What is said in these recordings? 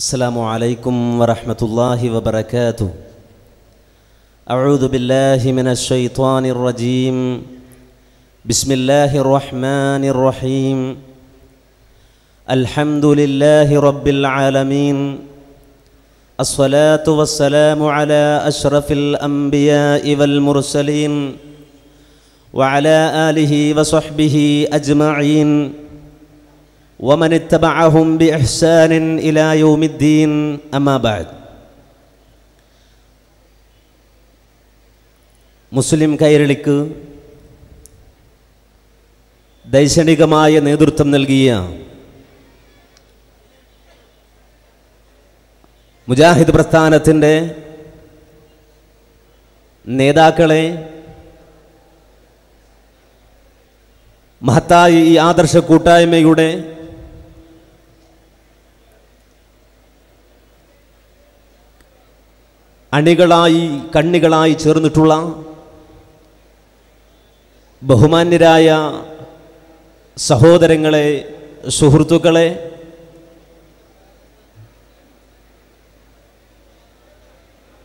السلام عليكم ورحمة الله وبركاته. أعوذ بالله من الشيطان الرجيم. بسم الله الرحمن الرحيم. الحمد لله رب العالمين. الصلاة والسلام على أشرف الأنبياء والمرسلين وعلى آله وصحبه أجمعين ومن اتبعهم بإحسان إلى يوم الدين. أما بعد. മുസ്ലിം കൈരളിക്ക് ദൈക്ഷണികമായ നേതൃത്വം നൽകിയ മുജാഹിദ് പ്രസ്ഥാനത്തിൻ്റെ നേതാക്കളെ, മഹത്തായ ഈ ആദർശ കൂട്ടായ്മയുടെ അണികളായി കണ്ണികളായി ചേർന്നിട്ടുള്ള ബഹുമാന്യരായ സഹോദരങ്ങളെ, സുഹൃത്തുക്കളെ,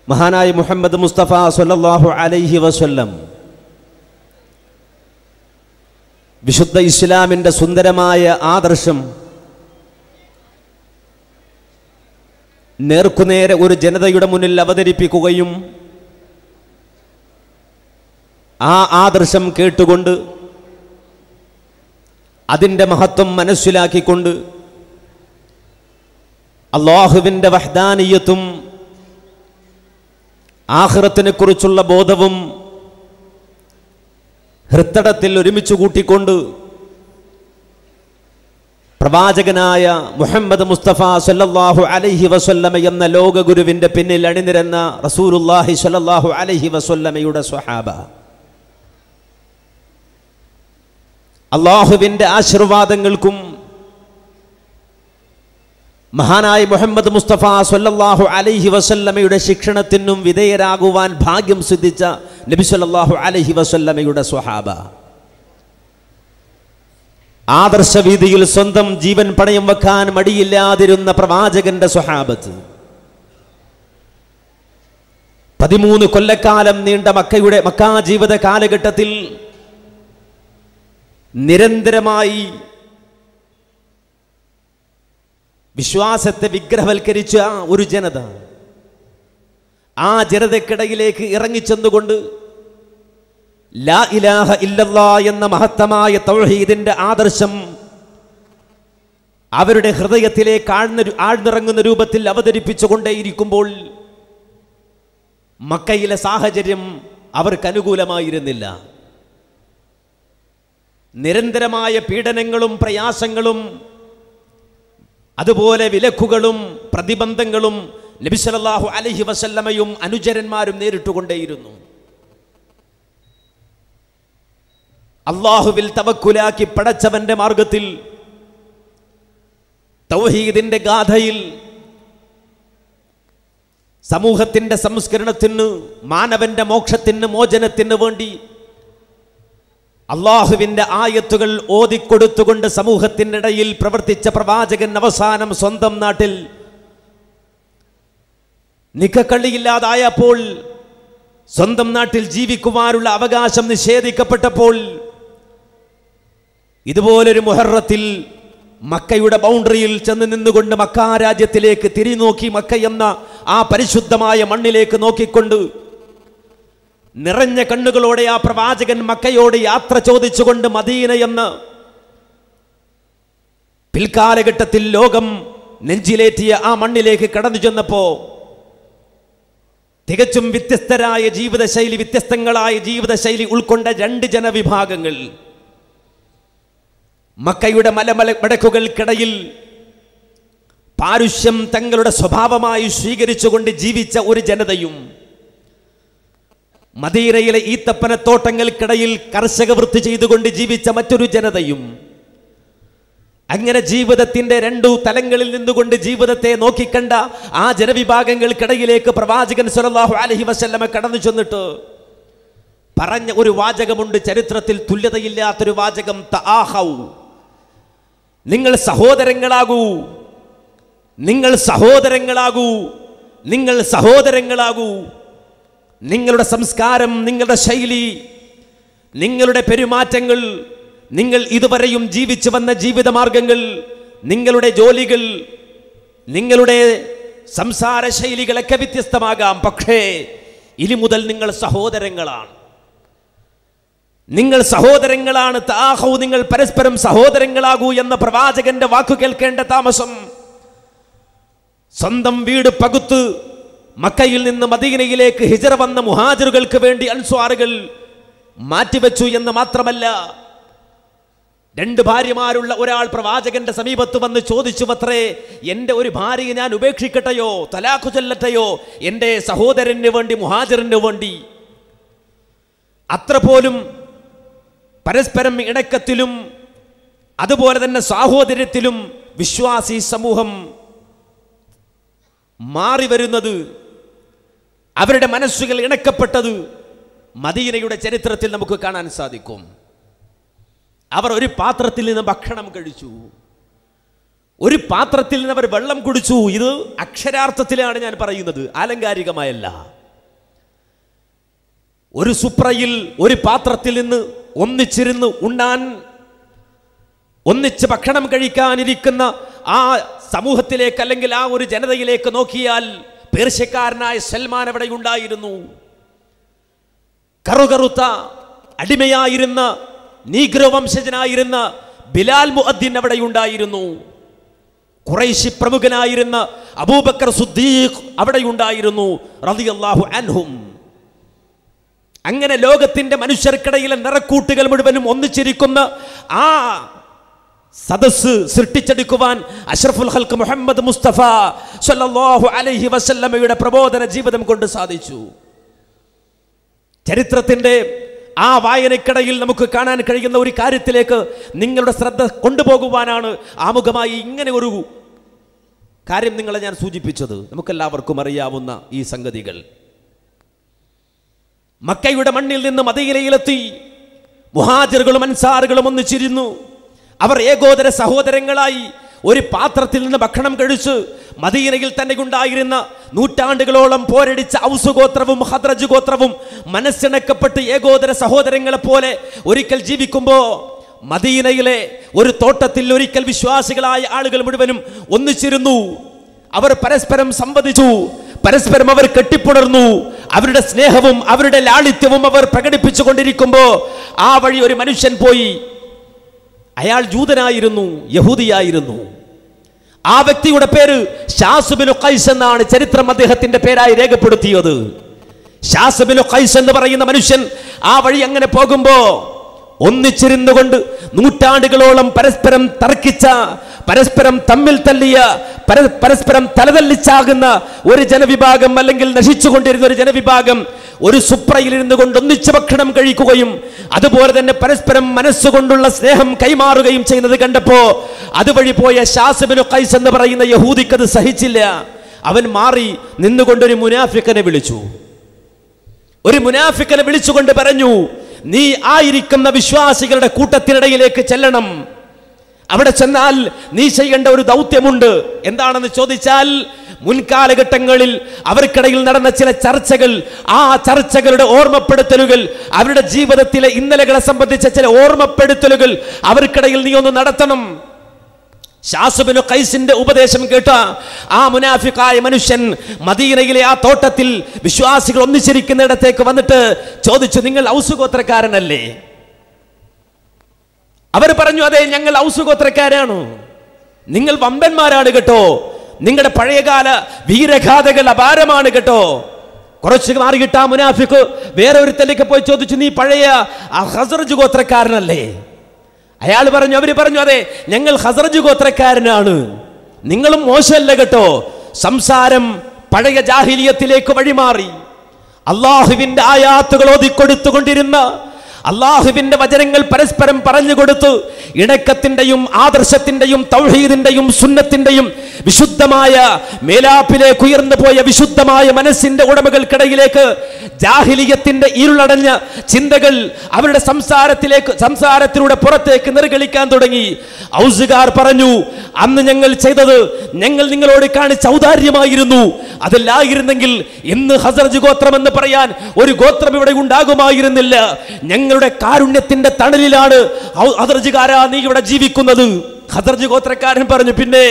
മഹാനായ മുഹമ്മദ് മുസ്തഫ സ്വല്ലല്ലാഹു അലൈഹി വസല്ലം വിശുദ്ധ ഇസ്ലാമിൻ്റെ സുന്ദരമായ ആദർശം നേർക്കുനേരെ ഒരു ജനതയുടെ മുന്നിൽ അവതരിപ്പിക്കുകയും ആ ആദർശം കേട്ടുകൊണ്ട് അതിൻ്റെ മഹത്വം മനസ്സിലാക്കിക്കൊണ്ട് അല്ലാഹുവിൻ്റെ വഹ്ദാനിയത്തും ആഖിറത്തിനെക്കുറിച്ചുള്ള ബോധവും ഹൃത്തടത്തിൽ ഒരുമിച്ച് കൂട്ടിക്കൊണ്ട് പ്രവാചകനായ മുഹമ്മദ് മുസ്തഫ സല്ലല്ലാഹു അലൈഹി വസല്ലമ എന്ന ലോകഗുരുവിൻ്റെ പിന്നിൽ അണിനിരന്ന റസൂലുള്ളാഹി സല്ലല്ലാഹു അലൈഹി വസല്ലമയുടെ സ്വഹാബ, അല്ലാഹുവിൻ്റെ ആശീർവാദങ്ങൾക്കും മഹാനായ മുഹമ്മദ് മുസ്തഫ സല്ലല്ലാഹു അലൈഹി വസല്ലമയുടെ ശിക്ഷണത്തിനും വിധേയരാകുവാൻ ഭാഗ്യം സിദ്ധിച്ച നബി സല്ലല്ലാഹു അലൈഹി വസല്ലമയുടെ സ്വഹാബ, ആദർശവീതിയിൽ സ്വന്തം ജീവൻ പണയം വെക്കാൻ മടിയില്ലാതിരുന്ന പ്രവാചകന്റെ സ്വഹാബത്ത്, 13 കൊല്ലക്കാലം നീണ്ട മക്കാ ജീവിത കാലഘട്ടത്തിൽ നിരന്തരമായി വിശ്വാസത്തെ വിഗ്രഹവൽക്കരിച്ച ഒരു ജനത, ആ ജനതയ്ക്കിടയിലേക്ക് ഇറങ്ങിച്ചെന്നുകൊണ്ട് ലാ ഇലാഹ ഇല്ലല്ലാഹ് എന്ന മഹത്തമായ തൗഹീദിന്റെ ആദർശം അവരുടെ ഹൃദയത്തിലേക്ക് ആഴ്ന്നിറങ്ങുന്ന രൂപത്തിൽ അവതരിപ്പിച്ചുകൊണ്ടേയിരിക്കുമ്പോൾ മക്കയിലെ സാഹചര്യം അവർക്ക് അനുകൂലമായിരുന്നില്ല. നിരന്തരമായ പീഡനങ്ങളും പ്രയാസങ്ങളും അതുപോലെ വിലക്കുകളും പ്രതിബന്ധങ്ങളും നബി സല്ലല്ലാഹു അലൈഹി വസല്ലമയും അനുചരന്മാരും നേരിട്ടുകൊണ്ടേയിരുന്നു. അല്ലാഹുവിൽ തവക്കുലാക്കി പടച്ചവന്റെ മാർഗത്തിൽ തൗഹീദിന്റെ ഗാഥയിൽ സമൂഹത്തിന്റെ സംസ്കരണത്തിന്, മാനവന്റെ മോക്ഷത്തിന്, മോചനത്തിന് വേണ്ടി അല്ലാഹുവിന്റെ ആയത്തുകൾ ഓതിക്കൊടുത്തുകൊണ്ട് സമൂഹത്തിനിടയിൽ പ്രവർത്തിച്ച പ്രവാചകൻ അവസാനം സ്വന്തം നാട്ടിൽ നിക്കക്കള്ളിയില്ലാതായപ്പോൾ, സ്വന്തം നാട്ടിൽ ജീവിക്കുവാനുള്ള അവകാശം നിഷേധിക്കപ്പെട്ടപ്പോൾ, ഇതുപോലൊരു മുഹറത്തിൽ മക്കയുടെ ബൗണ്ടറിയിൽ ചെന്ന് നിന്നുകൊണ്ട് മക്കാ രാജ്യത്തിലേക്ക് തിരിനോക്കി മക്ക എന്ന ആ പരിശുദ്ധമായ മണ്ണിലേക്ക് നോക്കിക്കൊണ്ട് നിറഞ്ഞ കണ്ണുകളോടെ ആ പ്രവാചകൻ മക്കയോട് യാത്ര ചോദിച്ചുകൊണ്ട് മദീന എന്ന പിൽക്കാലഘട്ടത്തിൽ ലോകം നെഞ്ചിലേറ്റിയ ആ മണ്ണിലേക്ക് കടന്നു ചെന്നപ്പോ തികച്ചും വ്യത്യസ്തങ്ങളായ ജീവിതശൈലി ഉൾക്കൊണ്ട 2 ജനവിഭാഗങ്ങൾ, മക്കയുടെ മലമടക്കുകൾക്കിടയിൽ പാരുഷ്യം തങ്ങളുടെ സ്വഭാവമായി സ്വീകരിച്ചുകൊണ്ട് ജീവിച്ച ഒരു ജനതയും, മദീനയിലെ ഈത്തപ്പനത്തോട്ടങ്ങൾക്കിടയിൽ കർഷക വൃത്തി ചെയ്തുകൊണ്ട് ജീവിച്ച മറ്റൊരു ജനതയും, അങ്ങനെ ജീവിതത്തിന്റെ 2 തലങ്ങളിൽ നിന്നുകൊണ്ട് ജീവിതത്തെ നോക്കിക്കണ്ട ആ ജനവിഭാഗങ്ങൾക്കിടയിലേക്ക് പ്രവാചകൻ സല്ലല്ലാഹു അലൈഹി വസല്ലമ കടന്നു ചെന്നിട്ട് പറഞ്ഞ ഒരു വാചകമുണ്ട്, ചരിത്രത്തിൽ തുല്യതയില്ലാത്തൊരു വാചകം, തആഹൗ, നിങ്ങൾ സഹോദരങ്ങളാകൂ, നിങ്ങൾ സഹോദരങ്ങളാകൂ, നിങ്ങൾ സഹോദരങ്ങളാകൂ. നിങ്ങളുടെ സംസ്കാരം, നിങ്ങളുടെ ശൈലി, നിങ്ങളുടെ പെരുമാറ്റങ്ങൾ, നിങ്ങൾ ഇതുവരെയും ജീവിച്ചു വന്ന ജീവിതമാർഗങ്ങൾ, നിങ്ങളുടെ ജോലികൾ, നിങ്ങളുടെ സംസാര ശൈലികളൊക്കെ വ്യത്യസ്തമാകാം. പക്ഷേ ഇനി മുതൽ നിങ്ങൾ സഹോദരങ്ങളാണ്. നിങ്ങൾ സഹോദരങ്ങളാണ്. താഹു, നിങ്ങൾ പരസ്പരം സഹോദരങ്ങളാകൂ എന്ന പ്രവാചകന്റെ വാക്കു കേൾക്കേണ്ട താമസം. സ്വന്തം വീട് പകുത്ത് മക്കയിൽ നിന്ന് മദീനയിലേക്ക് ഹിജറ വന്ന മുഹാജിറുകൾക്ക് വേണ്ടി അൻസ്വാറുകൾ മാറ്റിവെച്ചു എന്ന് മാത്രമല്ല, 2 ഭാര്യമാരുള്ള ഒരാൾ പ്രവാചകന്റെ സമീപത്ത് വന്ന് ചോദിച്ചു അത്രേ, എൻ്റെ ഒരു ഭാര്യയെ ഞാൻ ഉപേക്ഷിക്കട്ടെയോ, തലാഖു ചൊല്ലട്ടെയോ, എൻ്റെ സഹോദരന് വേണ്ടി, മുഹാജിറിന് വേണ്ടി. അത്ര പോലും പരസ്പരം ഇണക്കത്തിലും അതുപോലെ തന്നെ സാഹോദര്യത്തിലും വിശ്വാസി സമൂഹം മാറി വരുന്നത്, അവരുടെ മനസ്സുകൾ ഇണക്കപ്പെട്ടത് മദീനയുടെ ചരിത്രത്തിൽ നമുക്ക് കാണാൻ സാധിക്കും. അവർ ഒരു പാത്രത്തിൽ നിന്ന് ഭക്ഷണം കഴിച്ചു, ഒരു പാത്രത്തിൽ നിന്ന് അവർ വെള്ളം കുടിച്ചു. ഇത് അക്ഷരാർത്ഥത്തിലാണ് ഞാൻ പറയുന്നത്, ആലങ്കാരികമായല്ല. ഒരു സുപ്രയിൽ ഒരു പാത്രത്തിൽ നിന്ന് ഒന്നിച്ചിരുന്ന് ഉണ്ണാൻ, ഒന്നിച്ച് ഭക്ഷണം കഴിക്കാനിരിക്കുന്ന ആ സമൂഹത്തിലേക്ക് അല്ലെങ്കിൽ ആ ഒരു ജനതയിലേക്ക് നോക്കിയാൽ പേർഷ്യക്കാരനായ സൽമാൻ അവിടെ ഉണ്ടായിരുന്നു. കറുകറുത്ത അടിമയായിരുന്ന നീഗ്രോ വംശജനായിരുന്ന ബിലാൽ മുഅദ്ദിൻ അവിടെ ഉണ്ടായിരുന്നു. ഖുറൈശി പ്രമുഖനായിരുന്ന അബൂബക്കർ സിദ്ദീഖ് അവിടെ ഉണ്ടായിരുന്നു റളിയല്ലാഹു അൻഹും. അങ്ങനെ ലോകത്തിന്റെ മനുഷ്യർക്കിടയിലെ നിറക്കൂട്ടുകൾ മുഴുവനും ഒന്നിച്ചിരിക്കുന്ന ആ സദസ് സൃഷ്ടിച്ചെടുക്കുവാൻ അഷ്റഫുൽ ഖൽഖ് മുഹമ്മദ് മുസ്തഫ സ്വല്ലല്ലാഹു അലൈഹി വസല്ലമയുടെ പ്രബോധന ജീവിതം കൊണ്ട് സാധിച്ചു. ചരിത്രത്തിന്റെ ആ വായനക്കിടയിൽ നമുക്ക് കാണാൻ കഴിയുന്ന ഒരു കാര്യത്തിലേക്ക് നിങ്ങളുടെ ശ്രദ്ധ കൊണ്ടുപോകുവാനാണ് ആമുഖമായി ഇങ്ങനെ ഒരു കാര്യം നിങ്ങളെ ഞാൻ സൂചിപ്പിച്ചത്. നമുക്കെല്ലാവർക്കും അറിയാവുന്ന ഈ സംഗതികൾ. മക്കയുടെ മണ്ണിൽ നിന്ന് മദീനയിലെത്തി മുഹാജിറുകളും അൻസാറുകളും ഒന്നിച്ചിരുന്നു. അവർ ഏകോദര സഹോദരങ്ങളായി ഒരു പാത്രത്തിൽ നിന്ന് ഭക്ഷണം കഴിച്ച് മദീനയിൽ തന്നെ ഉണ്ടായിരുന്ന നൂറ്റാണ്ടുകളോളം പോരടിച്ച ഔസ് ഗോത്രവും ഖദ്റജ് ഗോത്രവും മനസ്സിണക്കപ്പെട്ട് ഏകോദര സഹോദരങ്ങളെ പോലെ ഒരിക്കൽ ജീവിക്കുമ്പോൾ മദീനയിലെ ഒരു തോട്ടത്തിൽ ഒരിക്കൽ വിശ്വാസികളായ ആളുകൾ മുഴുവനും ഒന്നിച്ചിരുന്നു. അവർ പരസ്പരം സംവദിച്ചു, പരസ്പരം അവർ കെട്ടിപ്പുണർന്നു. അവരുടെ സ്നേഹവും അവരുടെ ലാളിത്യവും അവർ പ്രകടിപ്പിച്ചു കൊണ്ടിരിക്കുമ്പോൾ ആ വഴി ഒരു മനുഷ്യൻ പോയി. അയാൾ ജൂതനായിരുന്നു, യഹൂദിയായിരുന്നു. ആ വ്യക്തിയുടെ പേര് ശാസ് ബിനു ഖൈസ് എന്നാണ് ചരിത്രം അദ്ദേഹത്തിന്റെ പേരായി രേഖപ്പെടുത്തിയത്. ശാസ് ബിനു ഖൈസ് എന്ന് പറയുന്ന മനുഷ്യൻ ആ വഴി അങ്ങനെ പോകുമ്പോ ഒന്നിച്ചിരുന്നു കൊണ്ട് നൂറ്റാണ്ടുകളോളം പരസ്പരം തർക്കിച്ച, പരസ്പരം തമ്മിൽ തല്ലിയ, പരസ്പരം തലതല്ലിച്ചാകുന്ന ഒരു ജനവിഭാഗം അല്ലെങ്കിൽ നശിച്ചുകൊണ്ടിരുന്ന ഒരു ജനവിഭാഗം ഒരു സുപ്രയിലിരുന്നു കൊണ്ട് ഒന്നിച്ച് ഭക്ഷണം കഴിക്കുകയും അതുപോലെ തന്നെ പരസ്പരം മനസ്സുകൊണ്ടുള്ള സ്നേഹം കൈമാറുകയും ചെയ്യുന്നത് കണ്ടപ്പോ അതുവഴി പോയ ശാസ് ബിനു ഖൈസ് എന്ന് പറയുന്ന യഹൂദിക്കത് സഹിച്ചില്ല. അവൻ മാറി നിന്നുകൊണ്ടൊരു മുനാഫിക്കനെ വിളിച്ചു. ഒരു മുനാഫിക്കനെ വിളിച്ചുകൊണ്ട് പറഞ്ഞു, നീ ആയിരിക്കുന്ന വിശ്വാസികളുടെ കൂട്ടത്തിനിടയിലേക്ക് ചെല്ലണം. അവിടെ ചെന്നാൽ നീ ചെയ്യേണ്ട ഒരു ദൗത്യമുണ്ട്. എന്താണെന്ന് ചോദിച്ചാൽ, മുൻകാലഘട്ടങ്ങളിൽ അവർക്കിടയിൽ നടന്ന ചില ചർച്ചകൾ, ആ ചർച്ചകളുടെ ഓർമ്മപ്പെടുത്തലുകൾ, അവരുടെ ജീവിതത്തിലെ ഇന്നലകളെ സംബന്ധിച്ച ചില ഓർമ്മപ്പെടുത്തലുകൾ അവർക്കിടയിൽ നീ ഒന്ന് നടത്തണം. ശാസ് ബിനു ഖൈസിന്റെ ഉപദേശം കേട്ട ആ മുനാഫിഖായ മനുഷ്യൻ മദീനയിലെ ആ തോട്ടത്തിൽ വിശ്വാസികൾ ഒന്നിച്ചിരിക്കുന്നിടത്തേക്ക് വന്നിട്ട് ചോദിച്ചു, നിങ്ങൾ ഔസ് ഗോത്രക്കാരനല്ലേ? അവർ പറഞ്ഞു, അതെ, ഞങ്ങൾ ഔസ് ഗോത്രക്കാരാണ്. നിങ്ങൾ വമ്പന്മാരാണ് കേട്ടോ, നിങ്ങളുടെ പഴയകാല വീരഗാഥകൾ അപാരമാണ് കേട്ടോ. കുറച്ച് മാറിയിട്ട് ആ മുനാഫിഖ് വേറെ ഒരുത്തലേക്ക് പോയി ചോദിച്ചു, നീ പഴയ ഖസ്റജ് ഗോത്രക്കാരനല്ലേ? അയാൾ പറഞ്ഞു, അവര് പറഞ്ഞു, അതെ, ഞങ്ങൾ ഖസ്റജ് ഗോത്രക്കാരനാണ്. നിങ്ങളും മോശമല്ല കേട്ടോ. സംസാരം പഴയ ജാഹിലിയത്തിലേക്ക് വഴിമാറി. അള്ളാഹുവിന്റെ ആയാത്തുകൾ ഓതിക്കൊടുത്തുകൊണ്ടിരുന്ന അള്ളാഹുവിന്റെ വചനങ്ങൾ പരസ്പരം പറഞ്ഞുകൊടുത്ത് ഇണക്കത്തിന്റെയും ആദർശത്തിന്റെയും തൗഹീദിന്റെയും സുന്നത്തിന്റെയും വിശുദ്ധമായ മേലാപ്പിലേക്ക് ഉയർന്നു പോയ വിശുദ്ധമായ മനസ്സിന്റെ ഉടമകൾക്കിടയിലേക്ക് ജാഹിലിയത്തിന്റെ ഇരുളടഞ്ഞ ചിന്തകൾ അവരുടെ സംസാരത്തിലൂടെ പുറത്തേക്ക് നിർഗളിക്കാൻ തുടങ്ങി. ഔസുകാർ പറഞ്ഞു, അന്ന് ഞങ്ങൾ ചെയ്തത് ഞങ്ങൾ നിങ്ങളോട് കാണിച്ച ഔദാര്യമായിരുന്നു. അതല്ലായിരുന്നെങ്കിൽ ഇന്ന് ഹസ്റജ് ഗോത്രം എന്ന് പറയാൻ ഒരു ഗോത്രം ഇവിടെ ഉണ്ടാകുമായിരുന്നില്ല. ഞങ്ങളുടെ കാരുണ്യത്തിന്റെ തണലിലാണ് ഹസ്റജുകാരാ നീ ഇവിടെ ജീവിക്കുന്നത്. ഹസ്റജ് ഗോത്രക്കാരൻ പറഞ്ഞു, പിന്നെ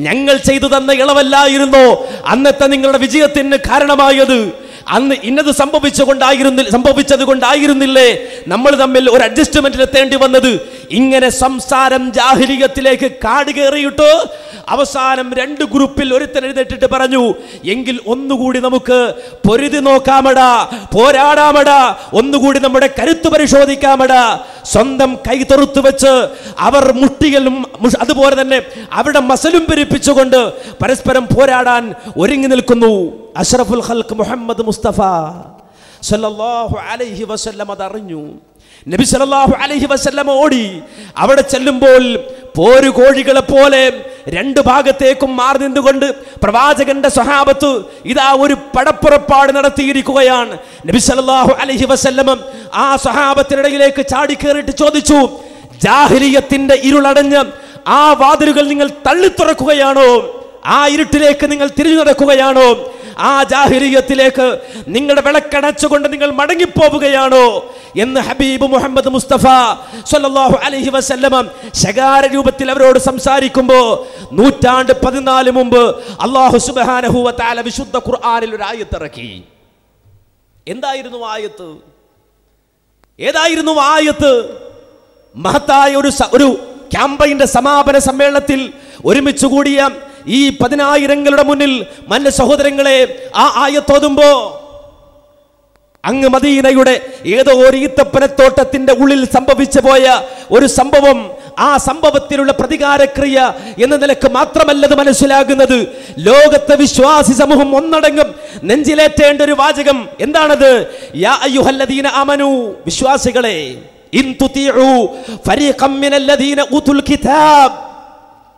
ഞങ്ങൾ ചെയ്തു തന്ന ഇളവല്ലായിരുന്നോ അന്നത്തെ നിങ്ങളുടെ വിജയത്തിന് കാരണമായത്? അന്ന് ഇന്നത് സംഭവിച്ചത് കൊണ്ടായിരുന്നില്ലേ നമ്മൾ തമ്മിൽ ഒരു അഡ്ജസ്റ്റ്മെന്റിൽ എത്തേണ്ടി വന്നത്? ഇങ്ങനെ സംസാരം ജാഹിലിയത്തിലേക്ക് കാട് കയറിയിട്ട് അവസാനം രണ്ട് ഗ്രൂപ്പിൽ ഒരുത്തൻ എഴുന്നേറ്റിട്ട് പറഞ്ഞു, എങ്കിൽ ഒന്നുകൂടി നമുക്ക് പൊരുതി നോക്കാമടാ, പോരാടാമടാ, ഒന്നുകൂടി നമ്മുടെ കരുത്ത് പരിശോധിക്കാമടാ. സ്വന്തം കൈ തൊറുത്തു വെച്ച് അവർ മുട്ടികളും അതുപോലെ തന്നെ അവരുടെ മസലും പെരുപ്പിച്ചുകൊണ്ട് പരസ്പരം പോരാടാൻ ഒരുങ്ങി നിൽക്കുന്നു. അഷ്റഫുൽ ഖൽഖ് മുഹമ്മദ് മുസ്തഫ സല്ലല്ലാഹു അലൈഹി വസല്ലം അതറിഞ്ഞു. നബി സല്ലല്ലാഹു അലൈഹി വസല്ലം ഓടി. അവിടെ ചെല്ലുമ്പോൾ പോരു കോഴികളെ പോലെ രണ്ട് ഭാഗത്തേക്കും മാറി നിന്നുകൊണ്ട് പ്രവാചകന്റെ സ്വഹാബത്ത് ഇതാ ഒരു പടപ്പുറപ്പാട് നടത്തിയിരിക്കുകയാണ്. നബി സല്ലല്ലാഹു അലൈഹി വസല്ലം ആ സ്വഹാബത്തിനിടയിലേക്ക് ചാടിക്കേറിയിട്ട് ചോദിച്ചു, ജാഹിലിയത്തിന്റെ ഇരുളടഞ്ഞ ആ വാതിലുകൾ നിങ്ങൾ തള്ളി തുറക്കുകയാണോ? ആ ഇരുട്ടിലേക്ക് നിങ്ങൾ തിരിഞ്ഞു നടക്കുകയാണോ? ആ ജാഹിലിയത്തിലേക്ക് നിങ്ങളുടെ വിളക്കണച്ചുകൊണ്ട് നിങ്ങൾ മടങ്ങിപ്പോവുകയാണോ എന്ന് ഹബീബ് മുഹമ്മദ് മുസ്തഫ സല്ലല്ലാഹു അലൈഹി വസല്ലം ശകാര രൂപത്തിൽ അവരോട് സംസാരിക്കുമ്പോൾ 14 മുമ്പ് അല്ലാഹു സുബ്ഹാനഹു വ തആല വിശുദ്ധ ഖുർആനിൽ ഒരു ആയത്ത് ഇറക്കി. എന്തായിരുന്നു ആയത്ത്? ഏതായിരുന്നു ആയത്ത്? മഹത്തായ ഒരു ക്യാമ്പയിന്റെ സമാപന സമ്മേളനത്തിൽ ഒരുമിച്ച് കൂടിയ ഈ 10,000ങ്ങളുടെ മുന്നിൽ മന്ന സഹോദരങ്ങളെ ആ ആയത്തോതുമ്പോ അങ്ങ് മദീനയുടെ ഏതോ ഒരു ഈത്തപ്പനത്തോട്ടത്തിന്റെ ഉള്ളിൽ സംഭവിച്ചു പോയ ഒരു സംഭവം, ആ സംഭവത്തിലുള്ള പ്രതികാരക്രിയ എന്ന നിലക്ക് മാത്രമല്ലത് മനസ്സിലാകുന്നത്. ലോകത്തെ വിശ്വാസി സമൂഹം ഒന്നടങ്കം നെഞ്ചിലേറ്റേണ്ട ഒരു വാചകം എന്താണത്? യാ അയ്യുഹല്ലദീന ആമനൂ, വിശ്വാസികളെ, ഇൻ തുതീഉ ഫരീഖം മിനല്ലദീന ഊതുൽ കിതാബ്,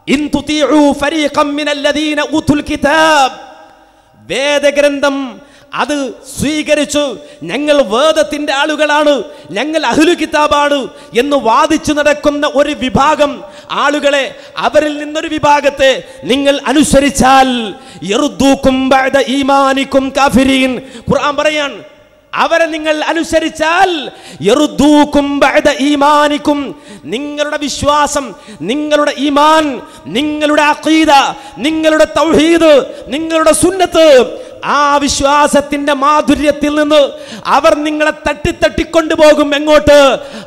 ഇൻ തുതീഉ ഫരീഖം മിനല്ലദീന ഊതുൽ കിതാബ്, വേദഗ്രന്ഥം അത് സ്വീകരിച്ചു ഞങ്ങൾ വേദത്തിന്റെ ആളുകളാണ്, ഞങ്ങൾ അഹ്ലു കിതാബാണ് എന്ന് വാദിച്ചു നടക്കുന്ന ഒരു വിഭാഗം ആളുകളെ, അവരിൽ നിന്നൊരു വിഭാഗത്തെ നിങ്ങൾ അനുസരിച്ചാൽ യർദൂകും ബഅദ ഈമാനികും കാഫിരീൻ. ഖുർആൻ പറയാൻ, അവരെ നിങ്ങൾ അനുസരിച്ചാൽ യർദൂകും ബഅദ ഈമാനികും, നിങ്ങളുടെ വിശ്വാസം, നിങ്ങളുടെ ഈമാൻ, നിങ്ങളുടെ അഖീദ, നിങ്ങളുടെ തൗഹീദ്, നിങ്ങളുടെ സുന്നത്ത്, ആ വിശ്വാസത്തിന്റെ മാധുര്യത്തിൽ നിന്ന് അവർ നിങ്ങളെ തട്ടിക്കൊണ്ടുപോകും. എങ്ങോട്ട്?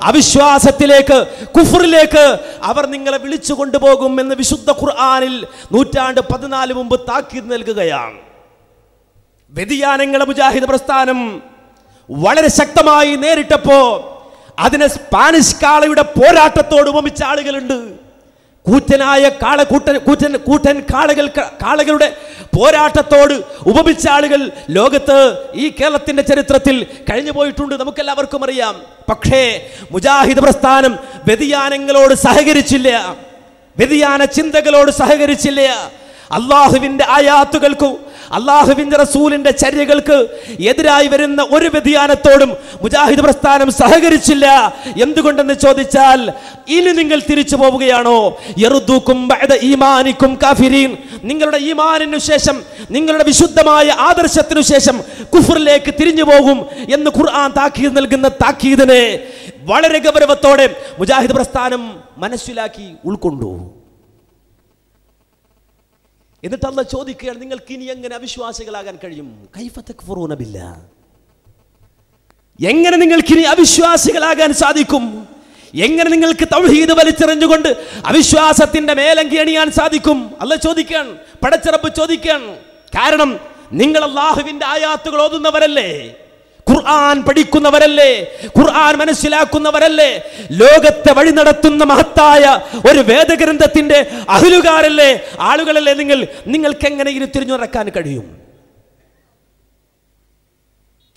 അവിശ്വാസത്തിലേക്ക്, കുഫറിലേക്ക് അവർ നിങ്ങളെ വിളിച്ചു കൊണ്ടുപോകും എന്ന് വിശുദ്ധ ഖുർആനിൽ 14 മുമ്പ് താക്കീത് നൽകുകയാണ്. വ്യതിയാനങ്ങളെ മുജാഹിദ് പ്രസ്ഥാനം വളരെ ശക്തമായി നേരിട്ടപ്പോ അതിനെ സ്പാനിഷ് കാളയുടെ പോരാട്ടത്തോട് ഉപമിച്ച ആളുകളുണ്ട്. കൂറ്റനായ കൂറ്റൻ കാളകളുടെ പോരാട്ടത്തോട് ഉപമിച്ച ആളുകൾ ലോകത്ത് ഈ കേരളത്തിന്റെ ചരിത്രത്തിൽ കഴിഞ്ഞു പോയിട്ടുണ്ട്, നമുക്കെല്ലാവർക്കും അറിയാം. പക്ഷേ മുജാഹിദ് പ്രസ്ഥാനം വ്യതിയാനങ്ങളോട് സഹകരിച്ചില്ല, വ്യതിയാന ചിന്തകളോട് സഹകരിച്ചില്ല. അള്ളാഹുവിന്റെ ആയാത്തുകൾക്കും അള്ളാഹുവിന്റെ റസൂലിന്റെ ചര്യകൾക്ക് എതിരായി വരുന്ന ഒരു വ്യതിയാനത്തോടും മുജാഹിദ് പ്രസ്ഥാനം സഹകരിച്ചില്ല. എന്തുകൊണ്ടെന്ന് ചോദിച്ചാൽ, ഇനി നിങ്ങൾ തിരിച്ചു പോവുകയാണോ? യർദൂകും ബഅദ ഈമാനികും കാഫിരീൻ, നിങ്ങളുടെ ഈമാനിനു ശേഷം, നിങ്ങളുടെ വിശുദ്ധമായ ആദർശത്തിനു ശേഷം കുഫറിലേക്ക് തിരിഞ്ഞു പോകും എന്ന് ഖുർആൻ താക്കീത് നൽകുന്ന താക്കീതിനെ വളരെ ഗൗരവത്തോടെ മുജാഹിദ് പ്രസ്ഥാനം മനസ്സിലാക്കി ഉൾക്കൊണ്ടു. എന്നിട്ട് അല്ലാഹ് ചോദിക്കുകയാണ്, നിങ്ങൾക്ക് ഇനി എങ്ങനെ അവിശ്വാസികളാകാൻ കഴിയും? കൈഫ തക്ഫുറൂന ബില്ലാഹ്, എങ്ങനെ നിങ്ങൾക്ക് ഇനി അവിശ്വാസികളാകാൻ സാധിക്കും? എങ്ങനെ നിങ്ങൾക്ക് തൗഹീദ് വലിച്ചെറിഞ്ഞുകൊണ്ട് അവിശ്വാസത്തിന്റെ മേലങ്കി അണിയാൻ സാധിക്കും? അല്ലാഹ് ചോദിക്കാൻ, പടച്ച റബ്ബ് ചോദിക്കാൻ. കാരണം നിങ്ങൾ അല്ലാഹുവിന്റെ ആയാത്തുകൾ ഓതുന്നവരല്ലേ, ഖുർആൻ പഠിക്കുന്നവരല്ലേ, ഖുർആൻ മനസ്സിലാക്കുന്നവരല്ലേ, ലോകത്തെ വഴി നടത്തുന്ന മഹത്തായ ഒരു വേദഗ്രന്ഥത്തിന്റെ അഹ്ലുകാരല്ലേ, ആളുകളല്ലേ നിങ്ങൾക്ക് എങ്ങനെ ഇനി തിരിഞ്ഞു നടക്കാൻ കഴിയും?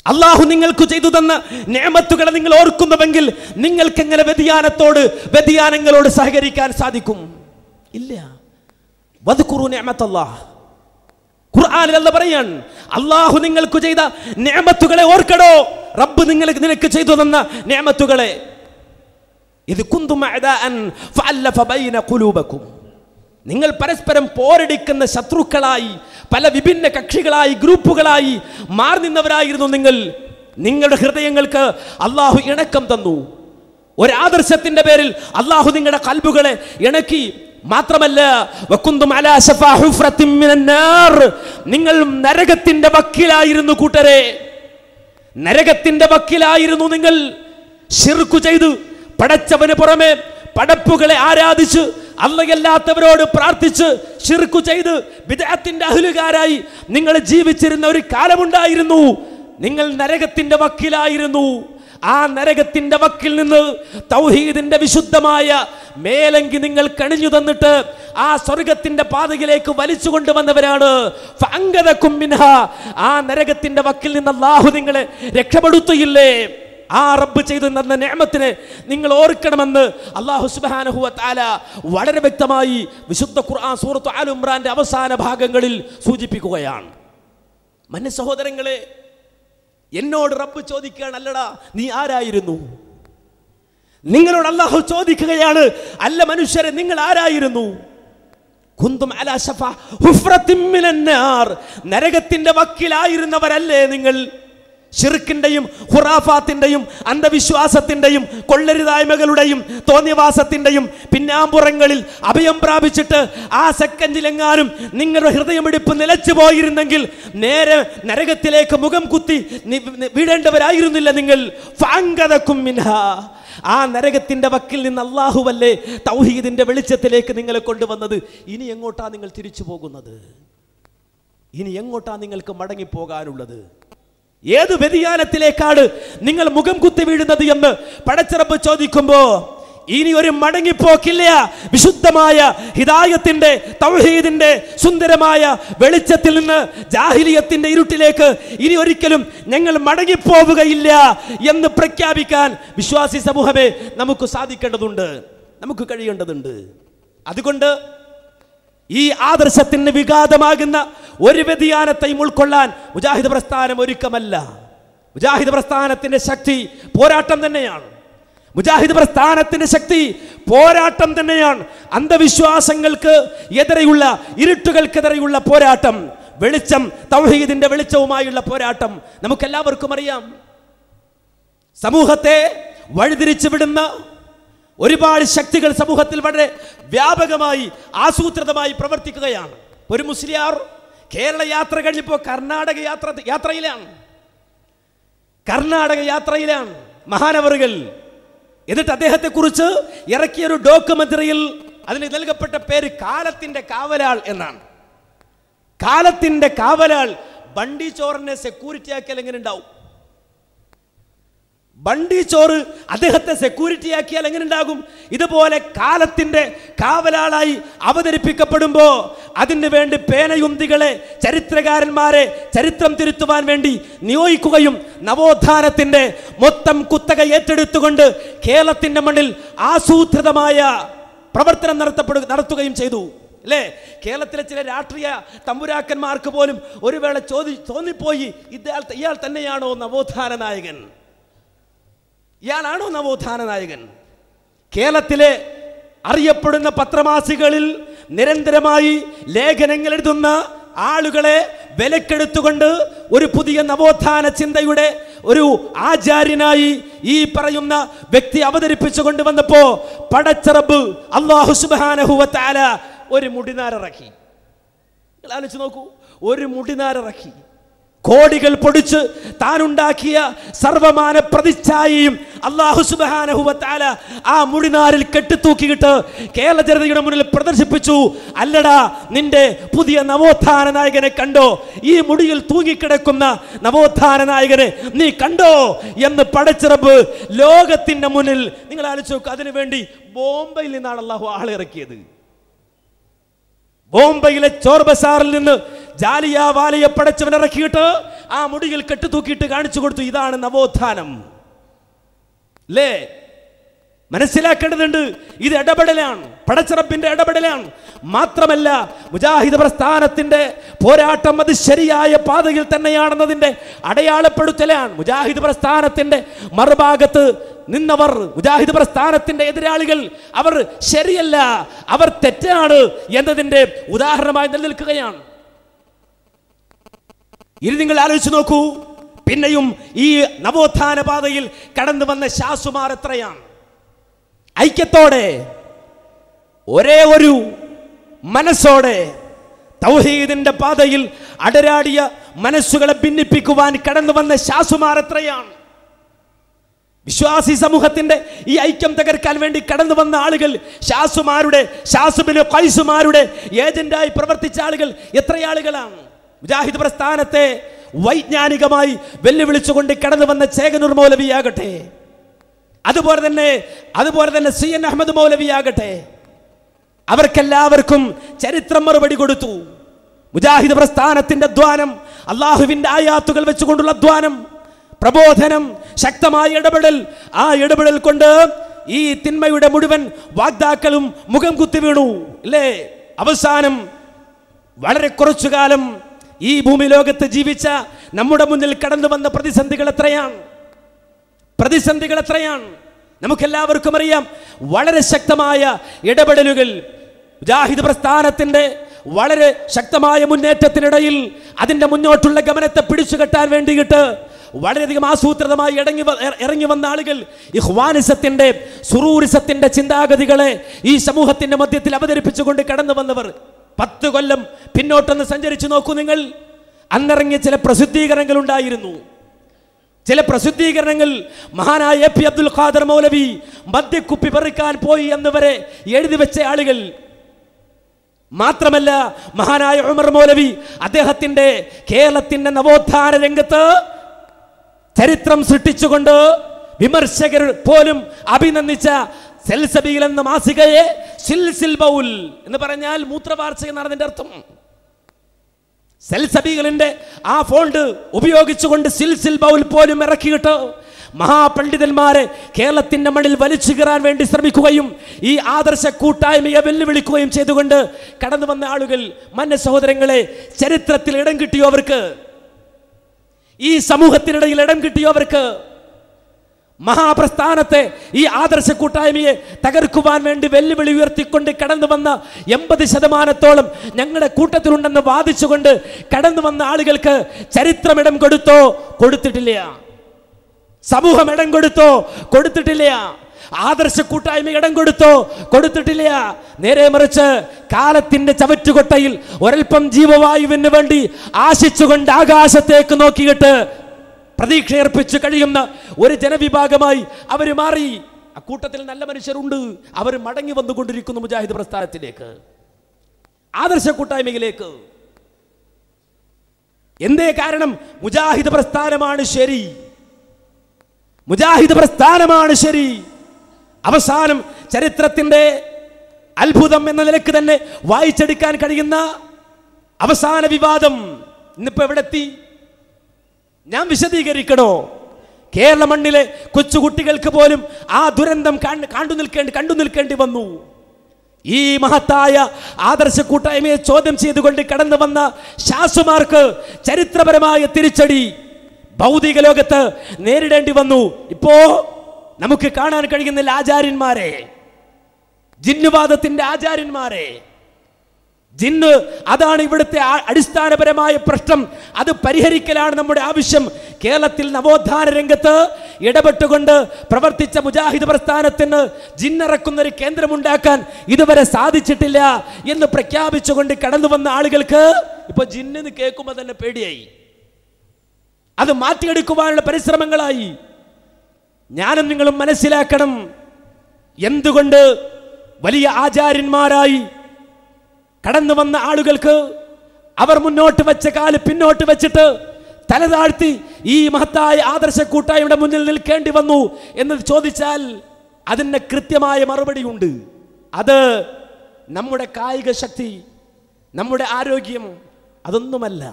അള്ളാഹു നിങ്ങൾക്ക് ചെയ്തു തന്ന നിഅമത്തുകളെ നിങ്ങൾ ഓർക്കുന്നുവെങ്കിൽ നിങ്ങൾക്ക് എങ്ങനെ വ്യതിയാനങ്ങളോട് സഹകരിക്കാൻ സാധിക്കും? ഇല്ല. വദ്കുറു നിഅമത്തല്ലാഹ്, ഖുർആനിൽ അല്ലാഹു പറയാൻ, അള്ളാഹു നിങ്ങൾക്ക് ചെയ്ത നിഅമത്തുകളെ ഓർക്കടോ. റബ്ബ് നിനക്ക് ചെയ്തു തന്ന നിഅമത്തുകളെ. ഇത് കുന്തും അഅദാഅൻ ഫഅല്ലഫ ബൈന ഖുലൂബകും, നിങ്ങൾ പരസ്പരം പോരടിക്കുന്ന ശത്രുക്കളായി, പല വിഭിന്ന കക്ഷികളായി, ഗ്രൂപ്പുകളായി മാറി നിന്നവരായിരുന്നു നിങ്ങൾ. നിങ്ങളുടെ ഹൃദയങ്ങൾക്ക് അള്ളാഹു ഇണക്കം തന്നു. ഒരാദർശത്തിന്റെ പേരിൽ അള്ളാഹു നിങ്ങളുടെ ഖൽബുകളെ ഇണക്കി. മാത്രമല്ല, വകുന്തും അലാ ശഫാ ഹുഫ്റത്തിൻ മിനന്നാർ, നിങ്ങൾ നരകത്തിന്റെ വക്കിലായിരുന്നു കൂട്ടരെ. നരകത്തിന്റെ വക്കിലായിരുന്നു നിങ്ങൾ. ശിർക്ക് ചെയ്തു, പടച്ചവന് പുറമെ പടപ്പുകളെ ആരാധിച്ച്, അല്ലാത്തവരോട് പ്രാർത്ഥിച്ച്, ശിർക്ക് ചെയ്ത് ബിദ്അത്തിന്റെ അഹ്ലുകാരായി നിങ്ങൾ ജീവിച്ചിരുന്ന ഒരു കാലമുണ്ടായിരുന്നു. നിങ്ങൾ നരകത്തിന്റെ വക്കിലായിരുന്നു. ആ നരകത്തിന്റെ വക്കിൽ നിന്ന് തൗഹീദിന്റെ വിശുദ്ധമായ മേലങ്കി നിങ്ങൾ കണിഞ്ഞു തന്നിട്ട് ആ സ്വർഗത്തിന്റെ പാതയിലേക്ക് വലിച്ചു കൊണ്ടുവന്നവരാണ്. ഫഅൻഖദകും മിൻഹാ, ആ നരകത്തിന്റെ വക്കിൽ നിന്ന് അല്ലാഹു നിങ്ങളെ രക്ഷപ്പെടുത്തിയില്ലേ? ആ റബ്ബ് ചെയ്തു തന്ന നിഅമത്തിനെ നിങ്ങൾ ഓർക്കണമെന്ന് അല്ലാഹു സുബ്ഹാനഹു വ തആല വളരെ വ്യക്തമായി വിശുദ്ധ ഖുർആൻ സൂറത്ത് ആൽ ഇംറാന്റെ അവസാന ഭാഗങ്ങളിൽ സൂചിപ്പിക്കുകയാണ്. മന്ന സഹോദരങ്ങളെ, എന്നോട് റബ്ബ് ചോദിക്കുകയാണ്, അല്ലടാ നീ ആരായിരുന്നു? നിങ്ങളോട് അല്ലാഹു ചോദിക്കുകയാണ്, അല്ല മനുഷ്യരെ നിങ്ങൾ ആരായിരുന്നു? കുന്തും അലാ ശഫാ ഹുഫ്റത്തിൻ മിനന്നാർ, നരകത്തിന്റെ വക്കിലായിരുന്നവരല്ലേ നിങ്ങൾ? ശിർക്കിന്റെയും ഖുറാഫാത്തിന്റെയും അന്ധവിശ്വാസത്തിന്റെയും കൊള്ളരുതായ്മകളുടെയും തോന്നിവാസത്തിന്റെയും പിന്നാമ്പുറങ്ങളിൽ അഭയം പ്രാപിച്ചിട്ട് ആ സെക്കൻഡിലെങ്ങാനും നിങ്ങളുടെ ഹൃദയമിടിപ്പ് നിലച്ചു പോയിരുന്നെങ്കിൽ നേരെ നരകത്തിലേക്ക് മുഖം കുത്തി വീഴേണ്ടവരായിരുന്നില്ല നിങ്ങൾ. ഫഅൻഖദകും മിൻഹാ, ആ നരകത്തിന്റെ വക്കിൽ നിന്ന് അല്ലാഹുവല്ലേ തൗഹീദിന്റെ വെളിച്ചത്തിലേക്ക് നിങ്ങളെ കൊണ്ടുവന്നത്. ഇനി എങ്ങോട്ടാ നിങ്ങൾ തിരിച്ചു പോകുന്നത്? ഇനി എങ്ങോട്ടാ നിങ്ങൾക്ക് മടങ്ങിപ്പോകാനുള്ളത്? ഏത് വ്യതിയാനത്തിലേക്കാണ് നിങ്ങൾ മുഖം കുത്തി വീഴുന്നത് എന്ന് പടച്ചറബ് ചോദിക്കുമ്പോ ഇനി ഒരു മടങ്ങിപ്പോക്കില്ല. വിശുദ്ധമായ ഹിദായത്തിന്റെ തൗഹീദിന്റെ സുന്ദരമായ വെളിച്ചത്തിൽ നിന്ന് ജാഹിലിയത്തിന്റെ ഇരുട്ടിലേക്ക് ഇനി ഒരിക്കലും ഞങ്ങൾ മടങ്ങിപ്പോവുകയില്ല എന്ന് പ്രഖ്യാപിക്കാൻ വിശ്വാസി സമൂഹമേ നമുക്ക് സാധിക്കേണ്ടതുണ്ട്, നമുക്ക് കഴിയേണ്ടതുണ്ട്. അതുകൊണ്ട് ഈ ആദർശത്തിന് വിഘാതമാകുന്ന ഒരു വ്യതിയാനത്തെയും ഉൾക്കൊള്ളാൻ മുജാഹിദ് പ്രസ്ഥാനം ഒരുക്കമല്ല. മുജാഹിദ് പ്രസ്ഥാനത്തിന്റെ ശക്തി പോരാട്ടം തന്നെയാണ്. മുജാഹിദ് പ്രസ്ഥാനത്തിന്റെ ശക്തി പോരാട്ടം തന്നെയാണ്. അന്ധവിശ്വാസങ്ങൾക്ക് എതിരെയുള്ള, ഇരുട്ടുകൾക്കെതിരെയുള്ള പോരാട്ടം, വെളിച്ചം തൗഹീദിന്റെ വെളിച്ചവുമായുള്ള പോരാട്ടം നമുക്കെല്ലാവർക്കും അറിയാം. സമൂഹത്തെ വഴിതിരിച്ചു വിടുന്ന ഒരുപാട് ശക്തികൾ സമൂഹത്തിൽ വളരെ വ്യാപകമായി ആസൂത്രിതമായി പ്രവർത്തിക്കുകയാണ്. ഒരു മുസ്ലിയാർ കേരള യാത്ര കഴിഞ്ഞപ്പോൾ കർണാടക യാത്രയിലാണ് മഹാനവറുകൾ. എന്നിട്ട് അദ്ദേഹത്തെ കുറിച്ച് ഇറക്കിയൊരു ഡോക്യുമെന്ററിയിൽ അതിന് നൽകപ്പെട്ട പേര് കാലത്തിന്റെ കാവലാൾ എന്നാണ്. കാലത്തിന്റെ കാവലാൾ. ബണ്ടി ചോറിനെ സെക്യൂരിറ്റി ആക്കിയാൽ എങ്ങനെ ഉണ്ടാവും? ബണ്ടി ചോറ് അദ്ദേഹത്തെ സെക്യൂരിറ്റി ആക്കിയാൽ എങ്ങനെ ഉണ്ടാകും? ഇതുപോലെ കാലത്തിന്റെ കാവലാളായി അവതരിപ്പിക്കപ്പെടുമ്പോ അതിന് വേണ്ടി പേനയുന്തികളെ, ചരിത്രകാരന്മാരെ ചരിത്രം തിരുത്തുവാൻ വേണ്ടി നിയോഗിക്കുകയും നവോത്ഥാനത്തിന്റെ മൊത്തം കുത്തക ഏറ്റെടുത്തുകൊണ്ട് കേരളത്തിന്റെ മണ്ണിൽ ആസൂത്രിതമായ പ്രവർത്തനം നടത്തുകയും ചെയ്തു അല്ലേ? കേരളത്തിലെ ചില രാഷ്ട്രീയ തമ്പുരാക്കന്മാർക്ക് പോലും ഒരു വേള തോന്നിപ്പോയി, ഇയാൾ തന്നെയാണോ നവോത്ഥാന നായകൻ? ഇയാളാണോ നവോത്ഥാന നായകൻ? കേരളത്തിലെ അറിയപ്പെടുന്ന പത്രമാസികളിൽ നിരന്തരമായി ലേഖനങ്ങൾ എഴുതുന്ന ആളുകളെ വിലക്കെടുത്തുകൊണ്ട് ഒരു പുതിയ നവോത്ഥാന ചിന്തയുടെ ഒരു ആചാര്യനായി ഈ പറയുന്ന വ്യക്തി അവതരിപ്പിച്ചു കൊണ്ടുവന്നപ്പോ പടച്ചറബ് അല്ലാഹു സുബ്ഹാനഹു വ തആല ഒരു മുടിനാരിറക്കി. ആലോചിച്ച് നോക്കൂ, ഒരു മുടിനാരിറക്കി. കോടികൾ പൊടിച്ച് താനുണ്ടാക്കിയ സർവമാന പ്രതിച്ഛായയും അല്ലാഹു സുബ്ഹാനഹു വ തആല ആ മുടിനാരിൽ കെട്ടിത്തൂക്കിയിട്ട് കേരള ജനതയുടെ മുന്നിൽ പ്രദർശിപ്പിച്ചു. അല്ലടാ, നിന്റെ പുതിയ നവോത്ഥാന നായകനെ കണ്ടോ? ഈ മുടിയിൽ തൂങ്ങിക്കിടക്കുന്ന നവോത്ഥാന നായകനെ നീ കണ്ടോ എന്ന് പടച്ചിറപ്പ് ലോകത്തിന്റെ മുന്നിൽ. നിങ്ങൾ ആലോചിച്ച് നോക്കുക, അതിനുവേണ്ടി ബോംബെയിൽ നിന്നാണ് അല്ലാഹു ആളെ ഇറക്കിയത്. ബോംബെയിലെ ചോർ ബസാറിൽ നിന്ന് ജാലിയ വാലിയെ പടച്ചവൻ ഇറക്കിയിട്ട് ആ മുടിയിൽ കെട്ടുതൂക്കിയിട്ട് കാണിച്ചു കൊടുത്തു, ഇതാണ് നവോത്ഥാനം. അല്ലേ? മനസ്സിലാക്കേണ്ടതുണ്ട്, ഇത് ഇടപെടലാണ്, പടച്ചിറപ്പിന്റെ ഇടപെടലാണ്. മാത്രമല്ല മുജാഹിദ് പ്രസ്ഥാനത്തിന്റെ പോരാട്ടം അത് ശരിയായ പാതയിൽ തന്നെയാണെന്നതിന്റെ അടയാളപ്പെടുത്തലാണ്. മുജാഹിദ് പ്രസ്ഥാനത്തിന്റെ മറുഭാഗത്ത് നിന്നവർ, മുജാഹിദ് പ്രസ്ഥാനത്തിന്റെ എതിരാളികൾ, അവർ ശരിയല്ല, അവർ തെറ്റാണ് എന്നതിന്റെ ഉദാഹരണമായി നിലനിൽക്കുകയാണ്. ഇനി നിങ്ങൾ ആലോചിച്ച് നോക്കൂ, പിന്നെയും ഈ നവോത്ഥാന പാതയിൽ കടന്നു വന്ന ശാസുമാർ എത്രയാണ്? ഐക്യത്തോടെ, ഒരേ ഒരു മനസ്സോടെ തൗഹീദിന്റെ പാതയിൽ അടരാടിയ മനസ്സുകളെ ഭിന്നിപ്പിക്കുവാൻ കടന്നു വന്ന ശാസുമാർ എത്രയാണ്? വിശ്വാസി സമൂഹത്തിന്റെ ഈ ഐക്യം തകർക്കാൻ വേണ്ടി കടന്നു വന്ന ആളുകൾ, ഷാസുബിന് ഖൈസുമാരുടെ ഏജന്റായി പ്രവർത്തിച്ച ആളുകൾ എത്ര ആളുകളാണ്? മുജാഹിദ് പ്രസ്ഥാനത്തെ വൈജ്ഞാനികമായി വെല്ലുവിളിച്ചുകൊണ്ട് കടന്നു വന്ന ചേകനൂർ മൗലവിയാകട്ടെ, അതുപോലെ തന്നെ CN അഹമ്മദ് മൗലവിയാകട്ടെ, അവർക്കെല്ലാവർക്കും ചരിത്രം മറുപടി കൊടുത്തു. മുജാഹിദ് പ്രസ്ഥാനത്തിന്റെ അധ്വാനം, അള്ളാഹുവിന്റെ ആയാത്തുകൾ വെച്ചുകൊണ്ടുള്ള അധ്വാനം, പ്രബോധനം, ശക്തമായ ഇടപെടൽ, ആ ഇടപെടൽ കൊണ്ട് ഈ തിന്മയുടെ മുഴുവൻ വാഗ്ദാക്കളും മുഖം കുത്തി വീണു. അല്ലേ? അവസാനം വളരെ കുറച്ചു കാലം ഈ ഭൂമി ലോകത്ത് ജീവിച്ച നമ്മുടെ മുന്നിൽ കടന്നു വന്ന പ്രതിസന്ധികൾ എത്രയാണ്? നമുക്കെല്ലാവർക്കും അറിയാം. വളരെ ശക്തമായ ഇടപെടലുകൾ, മുജാഹിദ് പ്രസ്ഥാനത്തിന്റെ വളരെ ശക്തമായ മുന്നേറ്റത്തിനിടയിൽ അതിന്റെ മുന്നോട്ടുള്ള ഗമനത്തെ പിടിച്ചുകെട്ടാൻ വേണ്ടിയിട്ട് വളരെയധികം ആസൂത്രിതമായി ഇറങ്ങി വന്ന ആളുകൾ, ഇഖ്വാനിസത്തിന്റെ സുറൂരിസത്തിന്റെ ചിന്താഗതികളെ ഈ സമൂഹത്തിന്റെ മധ്യത്തിൽ അവതരിപ്പിച്ചുകൊണ്ട് കടന്നു വന്നവർ. 10 കൊല്ലം പിന്നോട്ടൊന്ന് സഞ്ചരിച്ചു നോക്കൂ നിങ്ങൾ. അന്നിറങ്ങിയ ചില പ്രസിദ്ധീകരണങ്ങൾ ഉണ്ടായിരുന്നു. ചില പ്രസിദ്ധീകരണങ്ങൾ മഹാനായ AP അബ്ദുൽ ഖാദർ മൗലവി മദ്യക്കുപ്പി പെറുക്കാൻ പോയി എന്നിവരെ എഴുതി വെച്ച ആളുകൾ. മാത്രമല്ല മഹാനായ ഉമർ മൗലവി അദ്ദേഹത്തിന്റെ കേരളത്തിന്റെ നവോത്ഥാന രംഗത്ത് ചരിത്രം സൃഷ്ടിച്ചുകൊണ്ട് വിമർശകർ പോലും അഭിനന്ദിച്ച സെൽസബീൽ എന്ന മാസികയെ സിൽസിൽ ബൗൽ എന്ന് പറഞ്ഞാൽ മൂത്രവാർച്ച എന്നാണ് അതിന്റെ അർത്ഥം. സെൽസബീലിന്റെ ആ ഫോണ്ട് ഉപയോഗിച്ചുകൊണ്ട് സിൽസിൽ ബൗൽ പോലും ഇറക്കിയിട്ട് മഹാപണ്ഡിതന്മാരെ കേരളത്തിന്റെ മണ്ണിൽ വലിച്ചു കീറാൻ വേണ്ടി ശ്രമിക്കുകയും ഈ ആദർശ കൂട്ടായ്മയെ വെല്ലുവിളിക്കുകയും ചെയ്തുകൊണ്ട് കടന്നു വന്ന ആളുകൾ, മന്ന സഹോദരങ്ങളെ, ചരിത്രത്തിൽ ഇടം കിട്ടിയോ അവർക്ക്? ഈ സമൂഹത്തിനിടയിൽ ഇടം കിട്ടിയോ അവർക്ക്? മഹാപ്രസ്ഥാനത്തെ ഈ ആദർശ കൂട്ടായ്മയെ തകർക്കുവാൻ വേണ്ടി വെല്ലുവിളി ഉയർത്തിക്കൊണ്ട് കടന്നു വന്ന 80% ഞങ്ങളുടെ കൂട്ടത്തിലുണ്ടെന്ന് വാദിച്ചുകൊണ്ട് കടന്നു വന്ന ആളുകൾക്ക് ചരിത്രം ഇടം കൊടുത്തോ? കൊടുത്തിട്ടില്ല. സമൂഹം ഇടം കൊടുത്തോ? കൊടുത്തിട്ടില്ല. ആദർശ കൂട്ടായ്മ ഇടം കൊടുത്തോ? കൊടുത്തിട്ടില്ല. നേരെ മറിച്ച് കാലത്തിന്റെ ചവറ്റുകൊട്ടയിൽ ഒരൽപ്പം ജീവവായുവിന് വേണ്ടി ആശിച്ചുകൊണ്ട് ആകാശത്തേക്ക് നോക്കിയിട്ട് പ്രതീക്ഷയർപ്പിച്ച് കഴിയുന്ന ഒരു ജനവിഭാഗമായി അവർ മാറി. അക്കൂട്ടത്തിൽ നല്ല മനുഷ്യരുണ്ട്, അവർ മടങ്ങി വന്നുകൊണ്ടിരിക്കുന്നു മുജാഹിദ് പ്രസ്ഥാനത്തിലേക്ക്, ആദർശ കൂട്ടായ്മയിലേക്ക്. എന്തേ കാരണം? മുജാഹിദ് പ്രസ്ഥാനമാണ് ശരി, മുജാഹിദ് പ്രസ്ഥാനമാണ് ശരി. അവസാനം ചരിത്രത്തിന്റെ അത്ഭുതം എന്ന നിലക്ക് തന്നെ വായിച്ചെടുക്കാൻ കഴിയുന്ന അവസാന വിവാദം ഇന്നിപ്പോ എവിടെത്തി? ഞാൻ വിശദീകരിക്കണോ? കേരള മണ്ണിലെ കൊച്ചുകുട്ടികൾക്ക് പോലും ആ ദുരന്തം കണ്ടു നിൽക്കേണ്ടി വന്നു. ഈ മഹത്തായ ആദർശ കൂട്ടായ്മയെ ചോദ്യം ചെയ്തുകൊണ്ട് കടന്നു വന്ന ശാസുമാർക്ക് ചരിത്രപരമായ തിരിച്ചടി ഭൗതിക ലോകത്ത് നേരിടേണ്ടി വന്നു. ഇപ്പോ നമുക്ക് കാണാൻ കഴിയുന്നില്ല ആചാര്യന്മാരെ, ജിന്നുവാദത്തിന്റെ ആചാര്യന്മാരെ. ജിന്ന് അതാണ് ഇവിടുത്തെ അടിസ്ഥാനപരമായ പ്രശ്നം. അത് പരിഹരിക്കലാണ് നമ്മുടെ ആവശ്യം. കേരളത്തിൽ നവോത്ഥാന രംഗത്ത് ഇടപെട്ടുകൊണ്ട് പ്രവർത്തിച്ച മുജാഹിദ് പ്രസ്ഥാനത്തിന് ജിന്നിറക്കുന്ന ഒരു കേന്ദ്രമുണ്ടാക്കാൻ ഇതുവരെ സാധിച്ചിട്ടില്ല എന്ന് പ്രഖ്യാപിച്ചുകൊണ്ട് കടന്നു വന്ന ആളുകൾക്ക് ഇപ്പൊ ജിന്നെന്ന് കേൾക്കുമ്പോൾ തന്നെ പേടിയായി. അത് മാറ്റിയെടുക്കുവാനുള്ള പരിശ്രമങ്ങളായി. ഞാനും നിങ്ങളും മനസ്സിലാക്കണം, എന്തുകൊണ്ട് വലിയ ആചാര്യന്മാരായി കടന്നു വന്ന ആളുകൾക്ക് അവർ മുന്നോട്ട് വെച്ച കാല് പിന്നോട്ട് വെച്ചിട്ട് തലതാഴ്ത്തി ഈ മഹത്തായ ആദർശ കൂട്ടായ്മയുടെ മുന്നിൽ നിൽക്കേണ്ടി വന്നു എന്ന് ചോദിച്ചാൽ അതിന് കൃത്യമായ മറുപടിയുണ്ട്. അത് നമ്മുടെ കായിക ശക്തി, നമ്മുടെ ആരോഗ്യം, അതൊന്നുമല്ല.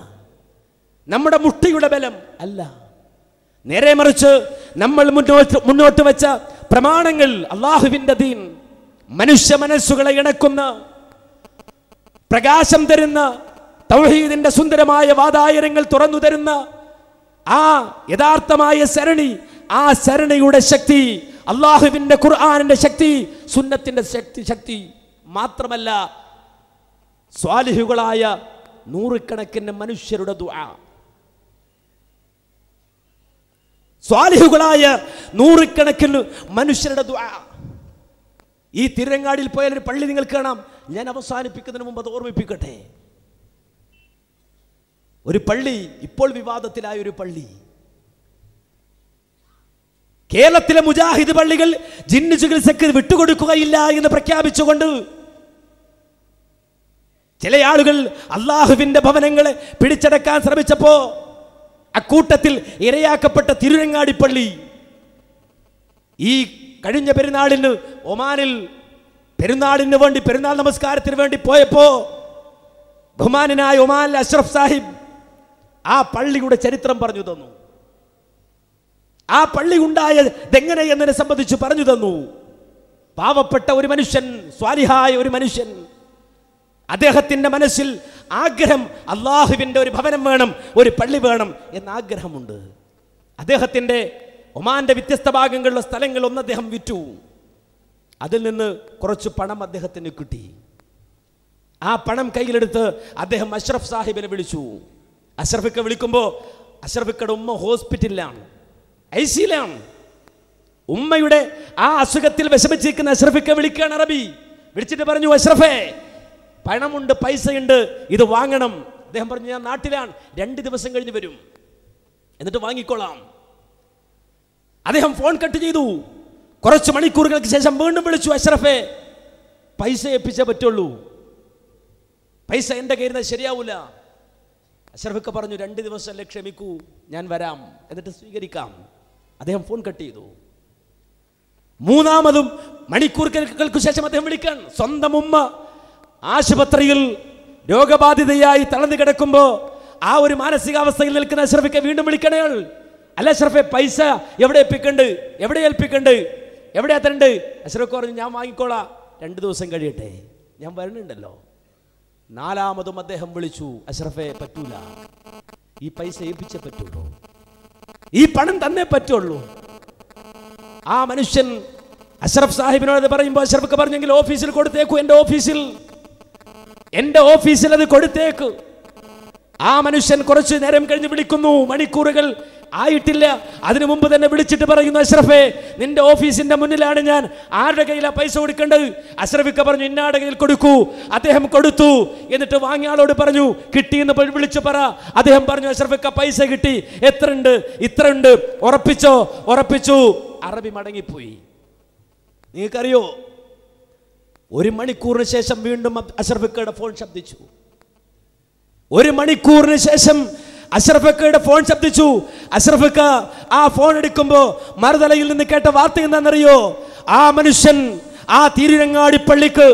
നമ്മുടെ മുഷ്ടിയുടെ ബലം അല്ല. നേരെ മറിച്ച് നമ്മൾ മുന്നോട്ട് വെച്ച പ്രമാണങ്ങൾ, അള്ളാഹുവിന്റെ ദീൻ, മനുഷ്യ മനസ്സുകളെ ഇണക്കുന്ന, പ്രകാശം തരുന്ന, തൗഹീദിന്റെ സുന്ദരമായ വാതായനങ്ങൾ തുറന്നു തരുന്ന ആ യഥാർത്ഥമായ സരണി, ആ സരണിയുടെ ശക്തി, അള്ളാഹുവിന്റെ ഖുർആനിന്റെ ശക്തി, സുന്നത്തിന്റെ ശക്തി മാത്രമല്ല, സ്വാലിഹുകളായ നൂറുകണക്കിന് മനുഷ്യരുടെ ദുആ, സ്വാലിഹുകളായ നൂറുകണക്കിന് മനുഷ്യരുടെ ദുആ. ഈ തിരുരങ്ങാടിയിൽ പോയാൽ ഒരു പള്ളി നിങ്ങൾ കാണാം. ഞാൻ അവസാനിപ്പിക്കുന്നതിന് മുമ്പ് അത് ഓർമ്മിപ്പിക്കട്ടെ. ഒരു പള്ളി, ഇപ്പോൾ വിവാദത്തിലായ ഒരു പള്ളി, കേരളത്തിലെ മുജാഹിദ് പള്ളികൾ ജിന്നു ചികിത്സക്ക് വിട്ടുകൊടുക്കുകയില്ല എന്ന് പ്രഖ്യാപിച്ചുകൊണ്ട് ചില ആളുകൾ അള്ളാഹുവിന്റെ ഭവനങ്ങളെ പിടിച്ചടക്കാൻ ശ്രമിച്ചപ്പോ അക്കൂട്ടത്തിൽ ഇരയാക്കപ്പെട്ട തിരുരങ്ങാടി പള്ളി ഈ കഴിഞ്ഞ പെരുന്നാളിന് ഒമാനിൽ പെരുന്നാളിന് വേണ്ടി, പെരുന്നാൾ നമസ്കാരത്തിന് വേണ്ടി പോയപ്പോ ബഹുമാനായ ഒമാനിലെ അഷ്റഫ് സാഹിബ് ആ പള്ളിയുടെ ചരിത്രം പറഞ്ഞു തന്നു. ആ പള്ളി ഉണ്ടായതെങ്ങനെ എന്നതിനെ സംബന്ധിച്ച് പറഞ്ഞു തന്നു. പാവപ്പെട്ട ഒരു മനുഷ്യൻ, സ്വാലിഹായ ഒരു മനുഷ്യൻ, അദ്ദേഹത്തിന്റെ മനസ്സിൽ ആഗ്രഹം, അള്ളാഹുവിന്റെ ഒരു ഭവനം വേണം, ഒരു പള്ളി വേണം എന്ന ആഗ്രഹമുണ്ട്. അദ്ദേഹത്തിന്റെ ഒമാന്റെ വ്യത്യസ്ത ഭാഗങ്ങളിലുള്ള സ്ഥലങ്ങൾ ഒന്ന് അദ്ദേഹം വിറ്റു. അതിൽ നിന്ന് കുറച്ച് പണം അദ്ദേഹത്തിന് കിട്ടി. ആ പണം കയ്യിലെടുത്ത് അദ്ദേഹം അഷ്റഫ് സാഹിബിനെ വിളിച്ചു. അഷ്റഫിക്കെ വിളിക്കുമ്പോൾ അഷ്റഫിക്കയുടെ ഉമ്മ ഹോസ്പിറ്റലിലാണ്, ഐസിയിലാണ്. ഉമ്മയുടെ ആ അസുഖത്തിൽ വിഷമിച്ചിരിക്കുന്ന അഷ്റഫിക്കെ വിളിക്കുകയാണ് അറബി. വിളിച്ചിട്ട് പറഞ്ഞു, അഷ്റഫേ, പണമുണ്ട്, പൈസയുണ്ട്, ഇത് വാങ്ങണം. അദ്ദേഹം പറഞ്ഞു, ഞാൻ നാട്ടിലാണ്, 2 ദിവസം കഴിഞ്ഞ് വരും, എന്നിട്ട് വാങ്ങിക്കൊള്ളാം. അദ്ദേഹം ഫോൺ കട്ട് ചെയ്തു. കുറച്ച് മണിക്കൂറുകൾക്ക് ശേഷം വീണ്ടും വിളിച്ചു, അഷ്റഫേ, പൈസ ഏൽപ്പിച്ചേ പറ്റുള്ളൂ, പൈസ എൻ്റെ കയ്യിൽ നിന്ന് ശരിയാവൂല. അഷ്റഫൊക്കെ പറഞ്ഞു, 2 ദിവസം ക്ഷമിക്കൂ, ഞാൻ വരാം, എന്നിട്ട് സ്വീകരിക്കാം. അദ്ദേഹം ഫോൺ കട്ട് ചെയ്തു. 3 മണിക്കൂറുകൾക്ക് ശേഷം അദ്ദേഹം വിളിക്കാൻ. സ്വന്തം ഉമ്മ ആശുപത്രിയിൽ രോഗബാധിതയായി തളർന്നു കിടക്കുമ്പോ ആ ഒരു മാനസികാവസ്ഥയിൽ നിൽക്കുന്ന അഷ്റഫിക്കെ വീണ്ടും വിളിക്കണേ. അല്ല അഷ്റഫെ, പൈസ എവിടെ ഏൽപ്പിക്കണ്ട്, എവിടെ ഏൽപ്പിക്കണ്ട്, എവിടെ എത്തണ്ട്? അഷ്റഫ് പറഞ്ഞു, ഞാൻ വാങ്ങിക്കോളാം, 2 ദിവസം കഴിയട്ടെ, ഞാൻ വരുന്നുണ്ടല്ലോ. 4 അദ്ദേഹം വിളിച്ചു, അഷ്റഫെ, പറ്റൂല, ഈ പൈസ ഏൽപ്പിച്ചേ പറ്റുള്ളൂ, ഈ പണം തന്നേ പറ്റുള്ളൂ. ആ മനുഷ്യൻ അഷ്റഫ് സാഹിബിനോട് പറയുമ്പോൾ അഷ്റഫ് പറഞ്ഞെങ്കിൽ ഓഫീസിൽ കൊടുത്തേക്കു, എന്റെ ഓഫീസിൽ അത് കൊടുത്തേക്ക്. ആ മനുഷ്യൻ കുറച്ചു നേരം കഴിഞ്ഞ് വിളിക്കുന്നു, മണിക്കൂറുകൾ ആയിട്ടില്ല. അതിനു മുമ്പ് തന്നെ വിളിച്ചിട്ട് പറയുന്നു, അഷ്റഫേ, നിന്റെ ഓഫീസിന്റെ മുന്നിലാണ് ഞാൻ, ആരുടെ കയ്യിലാണ് പൈസ കൊടുക്കേണ്ടത്? അഷ്റഫിക്ക പറഞ്ഞു, ഇന്നാടെ കയ്യിൽ കൊടുക്കൂ. അദ്ദേഹം കൊടുത്തു. എന്നിട്ട് വാങ്ങിയ ആളോട് പറഞ്ഞു, കിട്ടിയെന്ന് വിളിച്ചു പറ. അദ്ദേഹം പറഞ്ഞു, അഷ്റഫിക്ക, പൈസ കിട്ടി, എത്രയുണ്ട്? ഇത്രയുണ്ട്. ഉറപ്പിച്ചോ? ഉറപ്പിച്ചു. അറബി മടങ്ങിപ്പോയി. നിങ്ങൾക്കറിയോ, 1 മണിക്കൂറിന് ശേഷം വീണ്ടും അഷ്റഫിക്കയുടെ ഫോൺ ശബ്ദിച്ചു. 1 മണിക്കൂറിന് ശേഷം അഷ്റഫിക്കയുടെ ഫോൺ ശബ്ദിച്ചു. അഷ്റഫിക്ക ആ ഫോൺ എടുക്കുമ്പോ മറുതലയിൽ നിന്ന് കേട്ട വാർത്ത എന്താണെന്നറിയോ? ആ മനുഷ്യൻ ആ തിരുരങ്ങാടി പള്ളിക്ക്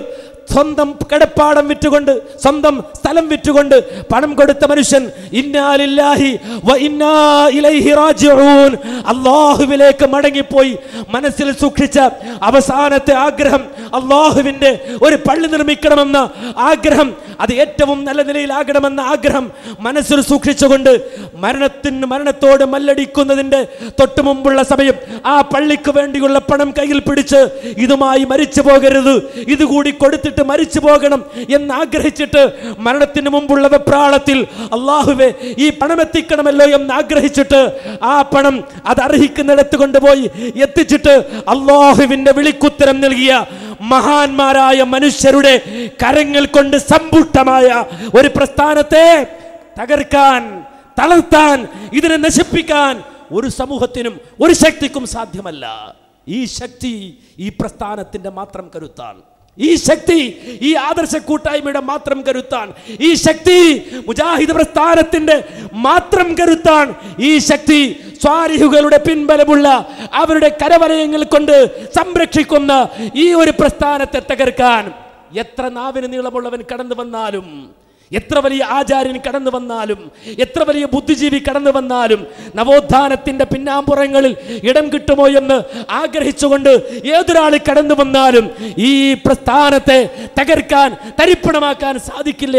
സ്വന്തം കിടപ്പാടം വിറ്റുകൊണ്ട്, സ്വന്തം സ്ഥലം വിറ്റുകൊണ്ട് പണം കൊടുത്ത മനുഷ്യൻ ഇന്നാ ലില്ലാഹി വ ഇന്നാ ഇലൈഹി റാജിഊൻ, അല്ലാഹുവിലേക്ക് മടങ്ങിപ്പോയി. മനസ്സിൽ സൂക്ഷിച്ച അവസാനത്തെ ആഗ്രഹം അല്ലാഹുവിന്റെ ഒരു പള്ളി നിർമ്മിക്കണമെന്ന ആഗ്രഹം, അത് ഏറ്റവും നല്ല നിലയിലാകണമെന്ന ആഗ്രഹം മനസ്സിൽ സൂക്ഷിച്ചുകൊണ്ട് മരണത്തോട് മല്ലടിക്കുന്നതിന്റെ തൊട്ടു മുമ്പുള്ള സമയം ആ പള്ളിക്ക് വേണ്ടിയുള്ള പണം കയ്യിൽ പിടിച്ച്, ഇതുമായി മരിച്ചു പോകരുത്, ഇതുകൂടി കൊടുത്തിട്ട് മരിച്ചു പോകണം എന്ന് ആഗ്രഹിച്ചിട്ട് മരണത്തിന് മുമ്പുള്ള വെപ്രാളത്തിൽ അല്ലാഹുവേ ഈ പണം എത്തിക്കണമല്ലോ എന്ന് ആഗ്രഹിച്ചിട്ട് ആ പണം അത് അർഹിക്കുന്നിടത്ത് കൊണ്ടുപോയി എത്തിച്ചിട്ട് അല്ലാഹുവിന്റെ വിളിക്കുത്തരം നൽകിയ മഹാന്മാരായ മനുഷ്യരുടെ കരങ്ങൾ കൊണ്ട് സമ്പുഷ്ടമായ ഒരു പ്രസ്ഥാനത്തെ തകർക്കാൻ, തളർത്താൻ, ഇതിനെ നശിപ്പിക്കാൻ ഒരു സമൂഹത്തിനും ഒരു ശക്തിക്കും സാധ്യമല്ല. ഈ ശക്തി ഈ പ്രസ്ഥാനത്തിന്റെ മാത്രം കരുത്താണ്. ഈ ശക്തി ഈ ആദർശ കൂട്ടായ്മയുടെ മാത്രം കരുത്താണ്. ഈ ശക്തി മുജാഹിദ് പ്രസ്ഥാനത്തിന്റെ മാത്രം കരുത്താണ്. ഈ ശക്തി സ്വാലിഹുകളുടെ പിൻബലമുള്ള അവരുടെ കരവലയങ്ങൾ കൊണ്ട് സംരക്ഷിക്കുന്ന ഈ ഒരു പ്രസ്ഥാനത്തെ തകർക്കാൻ എത്ര നാവിന് നീളമുള്ളവൻ കടന്നു വന്നാലും, എത്ര വലിയ ആചാര്യൻ കടന്നു വന്നാലും, എത്ര വലിയ ബുദ്ധിജീവി കടന്നു വന്നാലും, നവോത്ഥാനത്തിന്റെ പിന്നാമ്പുറങ്ങളിൽ ഇടം കിട്ടുമോ എന്ന് ആഗ്രഹിച്ചുകൊണ്ട് ഏതൊരാൾ കടന്നു വന്നാലും ഈ പ്രസ്ഥാനത്തെ തകർക്കാൻ, തരിപ്പണമാക്കാൻ സാധിക്കില്ല.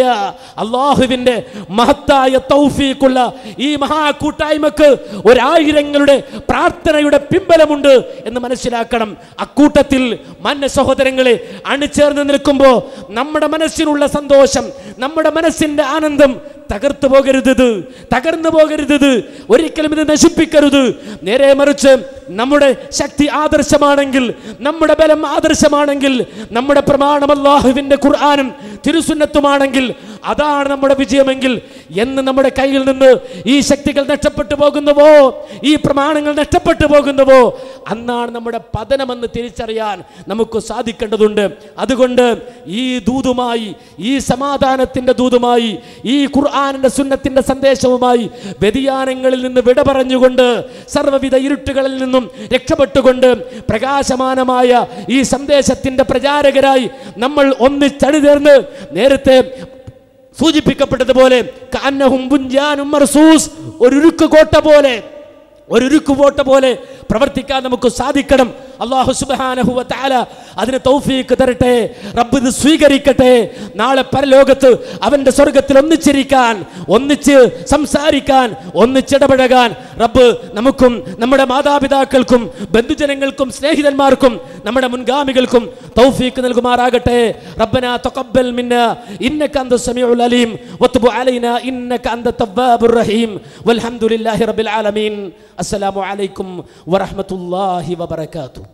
അള്ളാഹുവിന്റെ മഹത്തായ തൗഫീഖുള്ള ഈ മഹാകൂട്ടായ്മക്ക് ഒരായിരങ്ങളുടെ പ്രാർത്ഥനയുടെ പിൻബലമുണ്ട് എന്ന് മനസ്സിലാക്കണം. അക്കൂട്ടത്തിൽ മാന്യ സഹോദരങ്ങളെ അണിചേർന്ന് നിൽക്കുമ്പോൾ നമ്മുടെ മനസ്സിനുള്ള സന്തോഷം, നമ്മുടെ മനസ്സിന്റെ ആനന്ദം തകർന്നു പോകരുത്. ഒരിക്കലും ഇത് നശിപ്പിക്കരുത്. നേരെ മറിച്ച് നമ്മുടെ ശക്തി ആദർശമാണെങ്കിൽ, നമ്മുടെ ബലം ആദർശമാണെങ്കിൽ, നമ്മുടെ പ്രമാണം അല്ലാഹുവിന്റെ ഖുർആനും തിരുസുന്നത്തുമാണെങ്കിൽ അതാണ് നമ്മുടെ വിജയമെങ്കിൽ, എന്ന് നമ്മുടെ കയ്യിൽ നിന്ന് ഈ ശക്തികൾ നഷ്ടപ്പെട്ടു പോകുന്നുവോ, ഈ പ്രമാണങ്ങൾ നഷ്ടപ്പെട്ടു പോകുന്നുവോ, അന്നാണ് നമ്മുടെ പതനമെന്ന് തിരിച്ചറിയാൻ നമുക്ക് സാധിക്കേണ്ടതുണ്ട്. അതുകൊണ്ട് ഈ ദൂതുമായി, ഈ സമാധാനത്തിന്റെ ദൂതുമായി, ഈ ഖുർആനിന്റെ സുന്നത്തിന്റെ സന്ദേശവുമായി വ്യതിയാനങ്ങളിൽ നിന്ന് വിട പറഞ്ഞുകൊണ്ട്, സർവ്വവിധ ഇരുട്ടുകളിൽ നിന്നും രക്ഷപ്പെട്ടുകൊണ്ട് പ്രകാശമാനമായ ഈ സന്ദേശത്തിന്റെ പ്രചാരകരായി നമ്മൾ ഒന്നിച്ചണിചേർന്ന്, നേരത്തെ സൂചിപ്പിക്കപ്പെട്ടതുപോലെ ഒരു ഉരുക്കുകോട്ട പോലെ പ്രവർത്തിക്കാൻ നമുക്ക് സാധിക്കണം. അല്ലാഹു സുബ്ഹാനഹു വ തആല അതിന് തൗഫീഖ് തരട്ടെ. റബ്ബ് ഇത് സ്വീകരിക്കട്ടെ. നാളെ പരലോകത്ത് അവന്റെ സ്വർഗത്തിൽ ഒന്നിച്ചിരിക്കാൻ, ഒന്നിച്ച് സംസാരിക്കാൻ, ഒന്നിച്ചിടപഴകാൻ റബ്ബ് നമുക്കും നമ്മുടെ മാതാപിതാക്കൾക്കും ബന്ധുജനങ്ങൾക്കും സ്നേഹിതന്മാർക്കും നമ്മുടെ മുൻഗാമികൾക്കും തൗഫീഖ് നൽകുമാറാകട്ടെ. റബ്ബനാ തഖബ്ബൽ മിന്നാ ഇന്നക അന്ത സമീഉൽ അലീം വതുബ് അലൈനാ ഇന്നക അന്ത തവ്വാബുർ റഹീം വൽഹംദുലില്ലാഹി റബ്ബിൽ ആലമീൻ. അസ്സലാമു അലൈക്കും വറഹ്മത്തുള്ളാഹി വബറകാതുഹു.